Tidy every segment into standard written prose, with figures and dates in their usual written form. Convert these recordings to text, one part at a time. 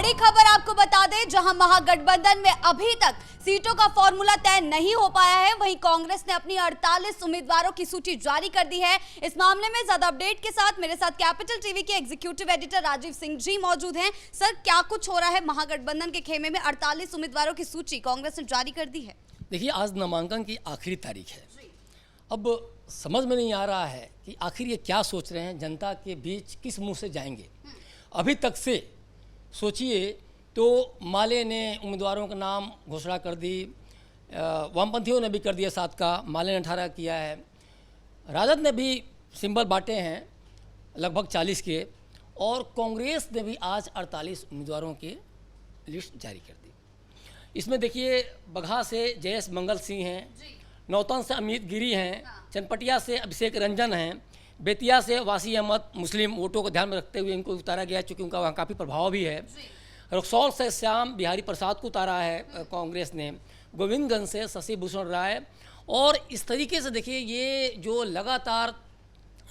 बड़ी खबर आपको बता दें, जहां महागठबंधन में अभी तक सीटों का फॉर्मूला तय नहीं हो पाया है, वहीं कांग्रेस ने अपनी 48 उम्मीदवारों की सूची जारी कर दी है। इस मामले में ज्यादा अपडेट के साथ मेरे साथ कैपिटल टीवी के एग्जीक्यूटिव एडिटर राजीव सिंह जी मौजूद हैं। सर, क्या कुछ हो रहा है? महागठबंधन के खेमे में 48 उम्मीदवारों की सूची कांग्रेस ने जारी कर दी है। देखिए, आज नामांकन की आखिरी तारीख है। अब समझ में नहीं आ रहा है कि आखिर ये क्या सोच रहे हैं, जनता के बीच किस मुंह से जाएंगे। अभी तक से सोचिए तो माले ने उम्मीदवारों का नाम घोषणा कर दी, वामपंथियों ने भी कर दिया 7 का, माले ने 18 किया है, राजद ने भी सिंबल बांटे हैं लगभग 40 के, और कांग्रेस ने भी आज 48 उम्मीदवारों की लिस्ट जारी कर दी। इसमें देखिए, बगहा से जयेश मंगल सिंह हैं, नौतन से अमित गिरी हैं, चनपटिया से अभिषेक रंजन हैं, बेतिया से वासी अहमद, मुस्लिम वोटों को ध्यान में रखते हुए इनको उतारा गया चूँकि उनका वहाँ काफ़ी प्रभाव भी है। रक्सौल से श्याम बिहारी प्रसाद को उतारा है कांग्रेस ने, गोविंदगंज से शशि भूषण राय, और इस तरीके से देखिए ये जो लगातार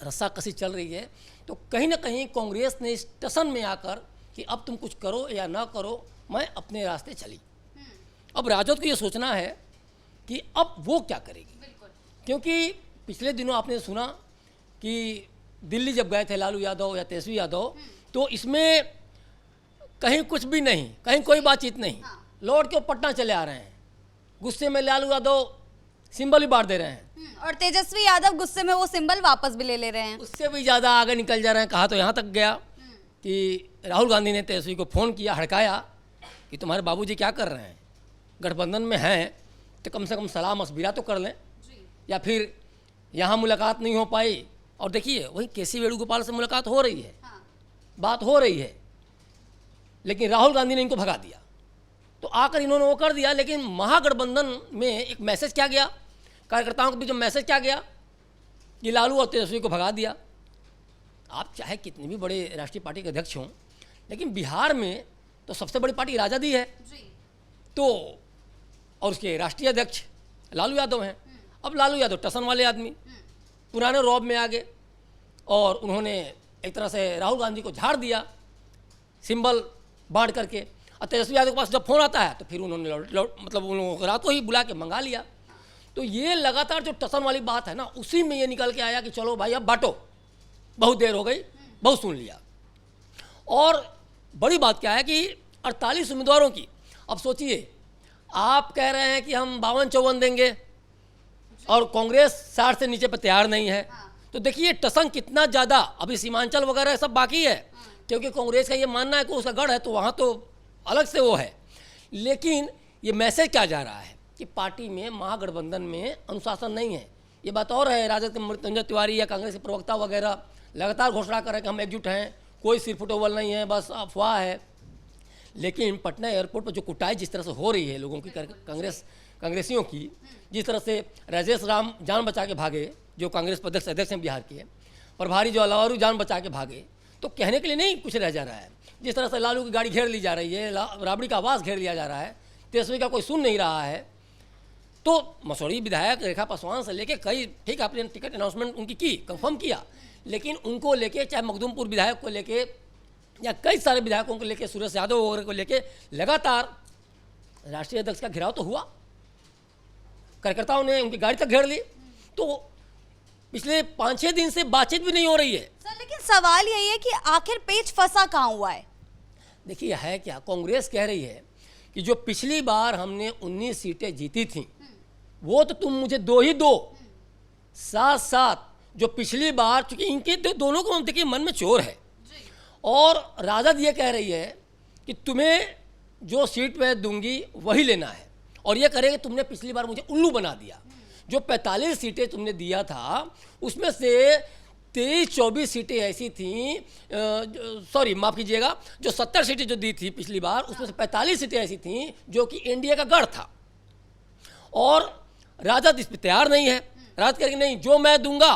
रस्साकसी चल रही है, तो कहीं ना कहीं कांग्रेस ने इस टसन में आकर कि अब तुम कुछ करो या ना करो, मैं अपने रास्ते चली। अब राजद को ये सोचना है कि अब वो क्या करेगी, क्योंकि पिछले दिनों आपने सुना कि दिल्ली जब गए थे लालू यादव या तेजस्वी यादव, तो इसमें कहीं कुछ भी नहीं, कहीं कोई बातचीत नहीं, लौट के पटना चले आ रहे हैं। गुस्से में लालू यादव सिंबल ही बांट दे रहे हैं, और तेजस्वी यादव गुस्से में वो सिंबल वापस भी ले रहे हैं। उससे भी ज़्यादा आगे निकल जा रहे हैं। कहा तो यहाँ तक गया कि राहुल गांधी ने तेजस्वी को फ़ोन किया, हड़काया कि तुम्हारे बाबूजी क्या कर रहे हैं, गठबंधन में हैं तो कम से कम सलाह मशविरा तो कर लें, या फिर यहाँ मुलाकात नहीं हो पाई। और देखिए, वही केसी वेणुगोपाल से मुलाकात हो रही है, बात हो रही है, लेकिन राहुल गांधी ने इनको भगा दिया। तो आकर इन्होंने वो कर दिया, लेकिन महागठबंधन में एक मैसेज क्या गया, कार्यकर्ताओं के बीच में मैसेज क्या गया कि लालू और तेजस्वी को भगा दिया। आप चाहे कितनी भी बड़े राष्ट्रीय पार्टी के अध्यक्ष हों, लेकिन बिहार में तो सबसे बड़ी पार्टी राजद ही है, तो और उसके राष्ट्रीय अध्यक्ष लालू यादव हैं। अब लालू यादव टसन वाले आदमी पुराने रौब में आ गए, और उन्होंने एक तरह से राहुल गांधी को झाड़ दिया सिंबल बांट करके। और तेजस्वी यादव के पास जब फोन आता है तो फिर उन्होंने मतलब उन लोगों को रातों ही बुला के मंगा लिया। तो ये लगातार जो टसन वाली बात है ना, उसी में ये निकल के आया कि चलो भाई अब बांटो, बहुत देर हो गई, बहुत सुन लिया। और बड़ी बात क्या है कि 48 उम्मीदवारों की, अब सोचिए, आप कह रहे हैं कि हम 52-54 देंगे और कांग्रेस 60 से नीचे पर तैयार नहीं है, तो देखिए टसन कितना ज़्यादा। अभी सीमांचल वगैरह सब बाकी है, क्योंकि कांग्रेस का ये मानना है कि उसका गढ़ है, तो वहाँ तो अलग से वो है। लेकिन ये मैसेज क्या जा रहा है कि पार्टी में, महागठबंधन में अनुशासन नहीं है। ये बात और है, राजद के मृत्युंजय तिवारी या कांग्रेस के प्रवक्ता वगैरह लगातार घोषणा कर रहे हैं कि हम एकजुट हैं, कोई सिरफुटोबल नहीं है, बस अफवाह है। लेकिन पटना एयरपोर्ट पर जो कुटाई जिस तरह से हो रही है लोगों की, कांग्रेसियों की, जिस तरह से राजेश राम जान बचा के भागे, जो कांग्रेस प्रदेश अध्यक्ष हैं बिहार के, प्रभारी जो अलावरू जान बचा के भागे, तो कहने के लिए नहीं कुछ रह जा रहा है। जिस तरह से लालू की गाड़ी घेर ली जा रही है, राबड़ी का आवास घेर लिया जा रहा है, तेजस्वी का कोई सुन नहीं रहा है। तो मसौढ़ी विधायक रेखा पासवान से लेके कई, ठीक है, आपने टिकट अनाउंसमेंट उनकी की, कंफर्म किया, लेकिन उनको लेके, चाहे मखदूमपुर विधायक को लेके या कई सारे विधायकों को लेके, सुरेश यादव वगैरह को लेके लगातार राष्ट्रीय अध्यक्ष का घेराव तो हुआ, कार्यकर्ताओं ने उनकी गाड़ी तक घेर ली। तो पिछले 5-6 दिन से बातचीत भी नहीं हो रही है। सर, लेकिन सवाल यही है कि आखिर पेच फंसा कहाँ हुआ है? देखिए, है क्या, कांग्रेस कह रही है कि जो पिछली बार हमने 19 सीटें जीती थी, वो तो तुम मुझे 2 ही दो, साथ साथ जो पिछली बार, चूंकि इनके दोनों को देखिए मन में चोर है, और राजद ये कह रही है कि तुम्हें जो सीट मैं दूंगी वही लेना है, और ये करेंगे तुमने पिछली बार मुझे उल्लू बना दिया। जो 45 सीटें तुमने दिया था, उसमें से 23-24 सीटें ऐसी थीं, सॉरी माफ़ कीजिएगा, जो 70 सीटें जो दी थी पिछली बार, उसमें से 45 सीटें ऐसी थीं जो कि एनडीए का गढ़ था, और राजद इस पर तैयार नहीं है। राजद कह रही नहीं, जो मैं दूंगा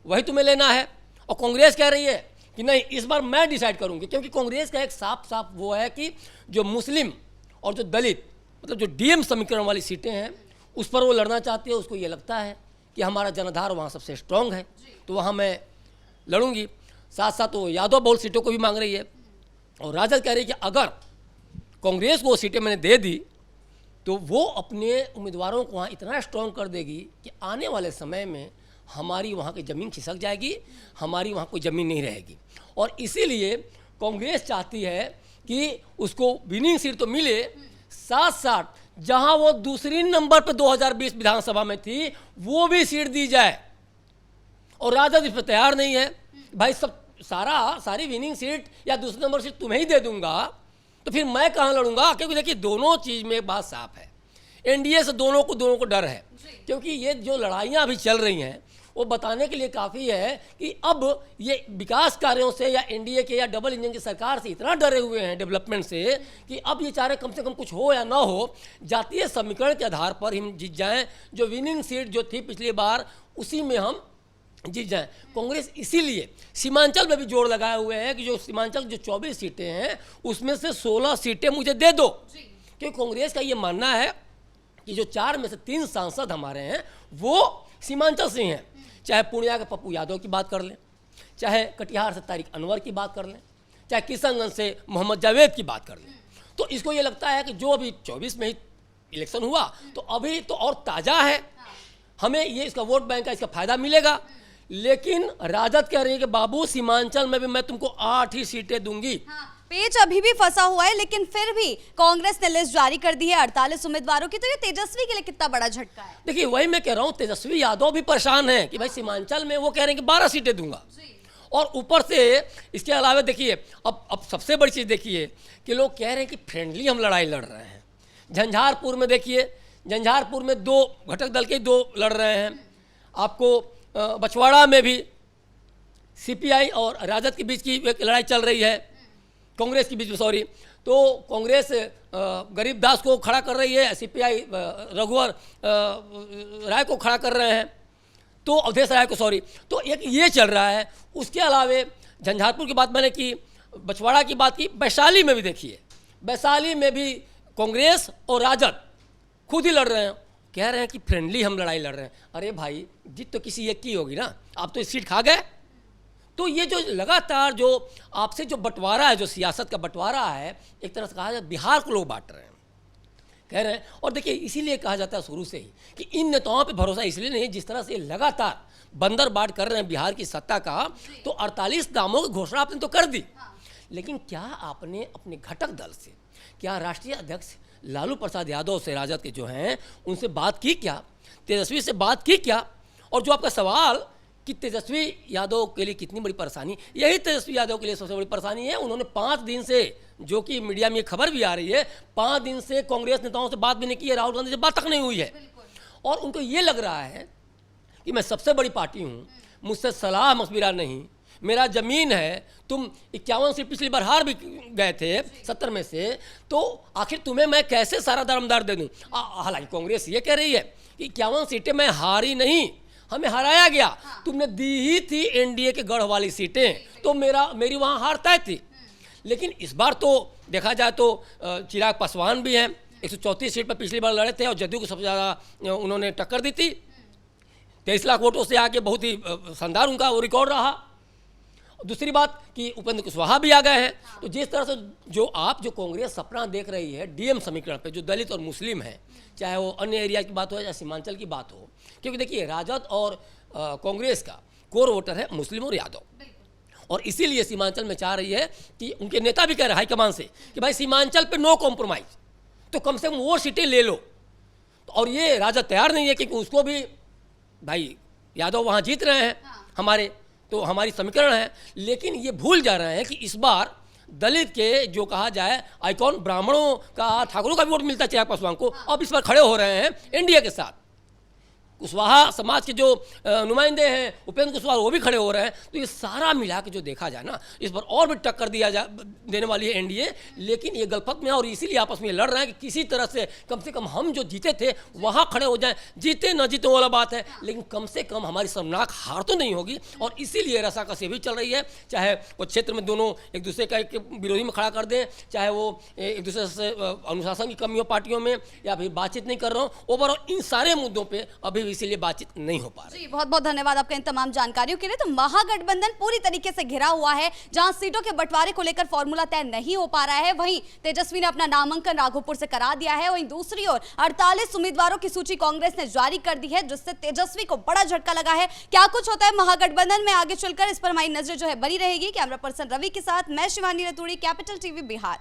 वही तुम्हें लेना है, और कांग्रेस कह रही है कि नहीं, इस बार मैं डिसाइड करूंगी। क्योंकि कांग्रेस का एक साफ साफ वो है कि जो मुस्लिम और जो दलित, मतलब जो डीएम समीकरण वाली सीटें हैं, उस पर वो लड़ना चाहती है। उसको ये लगता है कि हमारा जनाधार वहाँ सबसे स्ट्रांग है, तो वहाँ मैं लड़ूंगी। साथ साथ वो यादव बहुल सीटों को भी मांग रही है, और राजद कह रही है कि अगर कांग्रेस को सीटें मैंने दे दी तो वो अपने उम्मीदवारों को वहाँ इतना स्ट्रॉन्ग कर देगी कि आने वाले समय में हमारी वहाँ की ज़मीन खिसक जाएगी, हमारी वहाँ कोई ज़मीन नहीं रहेगी। और इसीलिए कांग्रेस चाहती है कि उसको विनिंग सीट तो मिले, साथ साथ जहाँ वो दूसरी नंबर पर 2020 विधानसभा में थी वो भी सीट दी जाए। और राजद इस पर तैयार नहीं है। भाई सब सारी विनिंग सीट या दूसरे नंबर सीट तुम्हें ही दे दूंगा तो फिर मैं कहाँ लड़ूंगा? क्योंकि देखिए दोनों चीज़ में एक बात साफ है, एनडीए से दोनों को डर है, क्योंकि ये जो लड़ाइयाँ अभी चल रही हैं वो बताने के लिए काफ़ी है कि अब ये विकास कार्यों से या एनडीए के या डबल इंजन की सरकार से इतना डरे हुए हैं डेवलपमेंट से कि अब ये चाह रहे कम से कम कुछ हो या ना हो, जातीय समीकरण के आधार पर हम जीत जाएं। जो विनिंग सीट जो थी पिछली बार उसी में हम जीत जाएं। कांग्रेस इसीलिए सीमांचल में भी जोर लगाए हुए हैं कि जो सीमांचल जो 24 सीटें हैं उसमें से 16 सीटें मुझे दे दो, क्योंकि कांग्रेस का ये मानना है कि जो 4 में से 3 सांसद हमारे हैं वो सीमांचल से हैं। चाहे पूर्णिया के पप्पू यादव की बात कर लें, चाहे कटिहार से तारिक अनवर की बात कर लें, चाहे किशनगंज से मोहम्मद जावेद की बात कर लें, तो इसको ये लगता है कि जो अभी 24 में ही इलेक्शन हुआ तो अभी तो और ताज़ा है, हमें ये इसका वोट बैंक का इसका फायदा मिलेगा। लेकिन राजद कह रही है कि बाबू सीमांचल में भी मैं तुमको 8 ही सीटें दूंगी। पेच अभी भी फंसा हुआ है, लेकिन फिर भी कांग्रेस ने लिस्ट जारी कर दी है 48 उम्मीदवारों की। तो ये तेजस्वी के लिए कितना बड़ा झटका है? देखिए वही मैं कह रहा हूँ, तेजस्वी यादव भी परेशान है कि भाई सीमांचल में वो कह रहे हैं कि 12 सीटें दूंगा, और ऊपर से इसके अलावा देखिए अब सबसे बड़ी चीज़ देखिए कि लोग कह रहे हैं कि फ्रेंडली हम लड़ाई लड़ रहे हैं। झंझारपुर में देखिए, झंझारपुर में 2 घटक दल के 2 लड़ रहे हैं। आपको बछवाड़ा में भी सीपीआई और राजद के बीच की एक लड़ाई चल रही है, कांग्रेस के बीच में, सॉरी। तो कांग्रेस गरीब दास को खड़ा कर रही है, सीपीआई रघुवर राय को खड़ा कर रहे हैं, तो अवधेश राय को, सॉरी। तो एक ये चल रहा है। उसके अलावे झंझारपुर की बात मैंने की, बछवाड़ा की बात की, वैशाली में भी देखिए, वैशाली में भी कांग्रेस और राजद खुद ही लड़ रहे हैं, कह रहे हैं कि फ्रेंडली हम लड़ाई लड़ रहे हैं। अरे भाई जीत तो किसी एक की होगी ना, आप तो इस सीट खा गए। तो ये जो लगातार जो आपसे जो बंटवारा है, जो सियासत का बंटवारा है, एक तरह से कहा जाए बिहार को लोग बांट रहे हैं, कह रहे हैं। और देखिए इसीलिए कहा जाता है शुरू से ही कि इन नेताओं पे भरोसा इसलिए नहीं, जिस तरह से लगातार बंदर बाट कर रहे हैं बिहार की सत्ता का। तो 48 नामों की घोषणा आपने तो कर दी, लेकिन क्या आपने अपने घटक दल से, क्या राष्ट्रीय अध्यक्ष लालू प्रसाद यादव से, राजद के जो हैं, उनसे बात की क्या? तेजस्वी से बात की क्या? और जो आपका सवाल कि तेजस्वी यादव के लिए कितनी बड़ी परेशानी, यही तेजस्वी यादव के लिए सबसे बड़ी परेशानी है। उन्होंने 5 दिन से, जो कि मीडिया में खबर भी आ रही है, 5 दिन से कांग्रेस नेताओं से बात भी नहीं की है, राहुल गांधी से बात तक नहीं हुई है। और उनको ये लग रहा है कि मैं सबसे बड़ी पार्टी हूँ, मुझसे सलाह मशविरा नहीं, मेरा ज़मीन है, तुम 51 सीट पिछली बार हार भी गए थे 70 में से, तो आखिर तुम्हें मैं कैसे सारा दारोमदार दे दूँ? हालांकि कांग्रेस ये कह रही है कि 51 सीटें मैं हारी नहीं, हमें हराया गया। तुमने दी ही थी एनडीए के गढ़ वाली सीटें, तो मेरी वहाँ हार तय थी। लेकिन इस बार तो देखा जाए तो चिराग पासवान भी हैं, 134 सीट पर पिछली बार लड़े थे और जदयू को सबसे ज़्यादा उन्होंने टक्कर दी थी, 23 लाख वोटों से आके बहुत ही शानदार उनका वो रिकॉर्ड रहा। दूसरी बात कि उपेंद्र कुशवाहा भी आ गए हैं। तो जिस तरह से जो कांग्रेस सपना देख रही है डीएम समीकरण पे, जो दलित और मुस्लिम है, चाहे वो अन्य एरिया की बात हो या सीमांचल की बात हो, क्योंकि देखिए राजद और कांग्रेस का कोर वोटर है मुस्लिम और यादव, और इसीलिए सीमांचल में चाह रही है कि उनके नेता भी कह रहे हैं हाईकमान से कि भाई सीमांचल पे नो कॉम्प्रोमाइज, तो कम से कम वो सीटें ले लो। और ये राजद तैयार नहीं है, क्योंकि उसको भी भाई यादव वहाँ जीत रहे हैं हमारे, तो हमारी समीकरण है। लेकिन ये भूल जा रहे हैं कि इस बार दलित के, जो कहा जाए आइकॉन, ब्राह्मणों का, ठाकुरों का भी वोट मिलता है चिराग पासवान को, अब इस बार खड़े हो रहे हैं एनडीए के साथ। कुशवाहा समाज के जो नुमाइंदे हैं, उपेंद्र कुशवाहा, वो भी खड़े हो रहे हैं। तो ये सारा मिला के जो देखा जाए ना, इस बार और भी टक्कर देने वाली है एनडीए। लेकिन ये गलफत में है और इसीलिए आपस में लड़ रहे हैं कि किसी तरह से कम हम जो जीते थे वहाँ खड़े हो जाएं। जीते न जीते वाला बात है, लेकिन कम से कम हमारी शर्मनाक हार तो नहीं होगी। और इसीलिए रसाकसी भी चल रही है, चाहे वो क्षेत्र में दोनों एक दूसरे का विरोधी में खड़ा कर दें, चाहे वो एक दूसरे से अनुशासन की कमियों पार्टियों में, या फिर बातचीत नहीं कर रहा हूँ, ओवरऑल इन सारे मुद्दों पर अभी भी इसीलिए बातचीत नहीं हो पा रही। जी बहुत बहुत धन्यवाद आपका इन तमाम जानकारियों के लिए। तो महागठबंधन पूरी तरीके से घिरा हुआ है, जहां सीटों के बंटवारे को लेकर फॉर्मूला तय नहीं हो पा रहा है। वहीं तेजस्वी ने अपना नामांकन राघोपुर से करा दिया है। वहीं दूसरी ओर 48 उम्मीदवारों की सूची कांग्रेस ने जारी कर दी है, जिससे तेजस्वी को बड़ा झटका लगा है। क्या कुछ होता है महागठबंधन में आगे चलकर, इस पर हमारी नजर जो है बनी रहेगी। कैमरा पर्सन रवि के साथ मैं शिवानी रतूड़ी, कैपिटल टीवी बिहार।